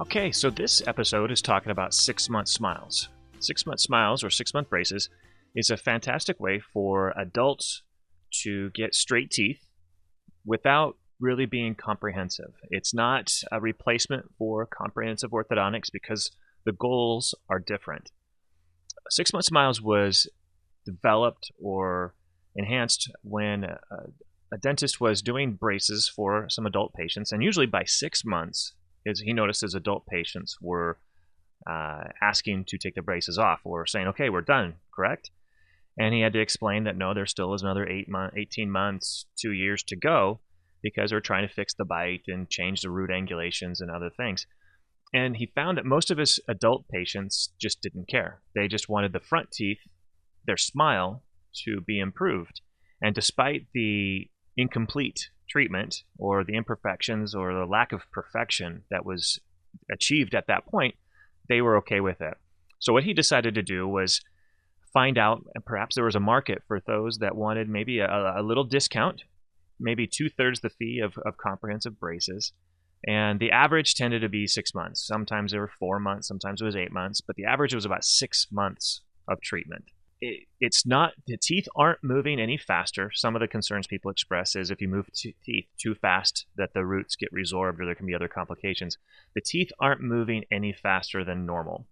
Okay, so this episode is talking about 6-month smiles. 6-month smiles or 6-month braces is a fantastic way for adults to get straight teeth without really being comprehensive. It's not a replacement for comprehensive orthodontics because the goals are different. 6-month smiles was developed or enhanced when a dentist was doing braces for some adult patients, and usually by 6 months, he noticed his adult patients were asking to take the braces off or saying, okay, we're done, correct? And he had to explain that no, there still is another 18 months, 2 years to go because they're trying to fix the bite and change the root angulations and other things. And he found that most of his adult patients just didn't care. They just wanted the front teeth, their smile, to be improved. And despite the incomplete treatment or the imperfections or the lack of perfection that was achieved at that point, they were okay with it. So what he decided to do was find out, and perhaps there was a market for those that wanted maybe a little discount, maybe 2/3 the fee of comprehensive braces. And the average tended to be 6 months. Sometimes they were 4 months, sometimes it was 8 months, but the average was about 6 months of treatment. It's not, the teeth aren't moving any faster. Some of the concerns people express is if you move teeth too fast that the roots get resorbed or there can be other complications. The teeth aren't moving any faster than normal.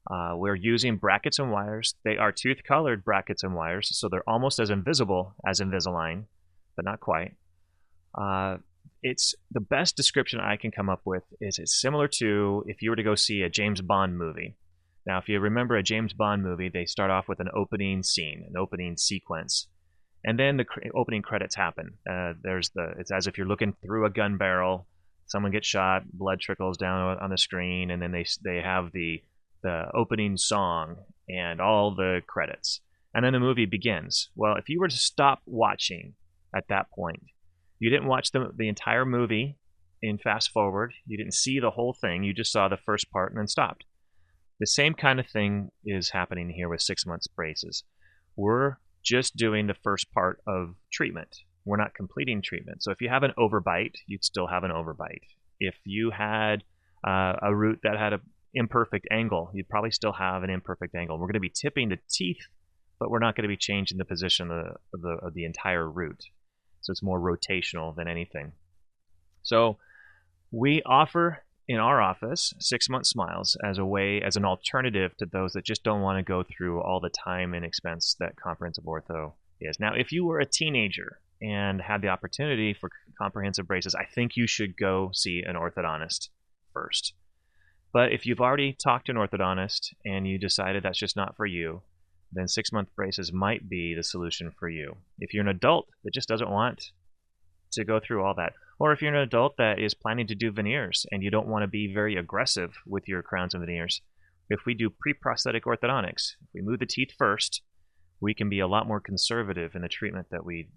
We're using brackets and wires. They are tooth-colored brackets and wires, so they're almost as invisible as Invisalign, but not quite. It's the best description I can come up with is it's similar to if you were to go see a James Bond movie. Now, if you remember a James Bond movie, they start off with an opening scene, an opening sequence, and then the opening credits happen. It's as if you're looking through a gun barrel. Someone gets shot, blood trickles down on the screen, and then they have the opening song and all the credits, and then the movie begins. Well, if you were to stop watching at that point, you didn't watch the entire movie in fast forward. You didn't see the whole thing. You just saw the first part and then stopped. The same kind of thing is happening here with 6 months braces. We're just doing the first part of treatment. We're not completing treatment. So if you have an overbite, you'd still have an overbite. If you had a root that had an imperfect angle, you'd probably still have an imperfect angle. We're going to be tipping the teeth, but we're not going to be changing the position of the entire root. So it's more rotational than anything. So we offer in our office 6-month smiles as an alternative to those that just don't want to go through all the time and expense that comprehensive ortho is. Now, if you were a teenager and had the opportunity for comprehensive braces, I think you should go see an orthodontist first. But if you've already talked to an orthodontist and you decided that's just not for you, then 6-month braces might be the solution for you. If you're an adult that just doesn't want to go through all that, or if you're an adult that is planning to do veneers and you don't want to be very aggressive with your crowns and veneers, if we do pre-prosthetic orthodontics, if we move the teeth first, we can be a lot more conservative in the treatment that we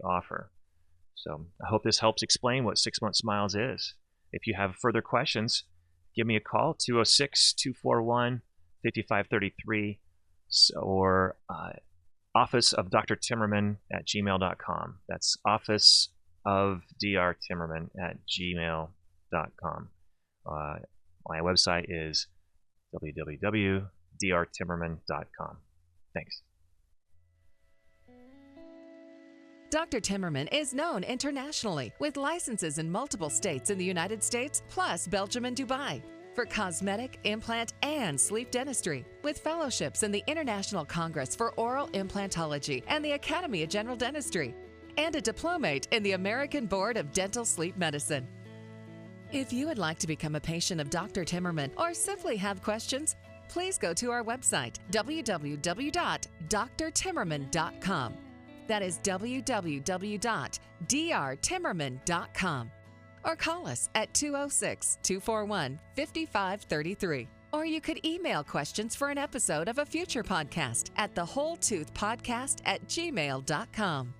offer. So I hope this helps explain what 6-month smiles is. If you have further questions, give me a call, 206-241-5533, or office of Dr. Timmerman at gmail.com. That's office of Dr. Timmerman at gmail.com. My website is www.drtimmerman.com. Thanks. Dr. Timmerman is known internationally with licenses in multiple states in the United States, plus Belgium and Dubai, for cosmetic, implant, and sleep dentistry, with fellowships in the International Congress for Oral Implantology and the Academy of General Dentistry, and a diplomate in the American Board of Dental Sleep Medicine. If you would like to become a patient of Dr. Timmerman or simply have questions, please go to our website, www.drtimmerman.com. That is www.drtimmerman.com. Or call us at 206-241-5533. Or you could email questions for an episode of a future podcast at thewholetoothpodcast@gmail.com.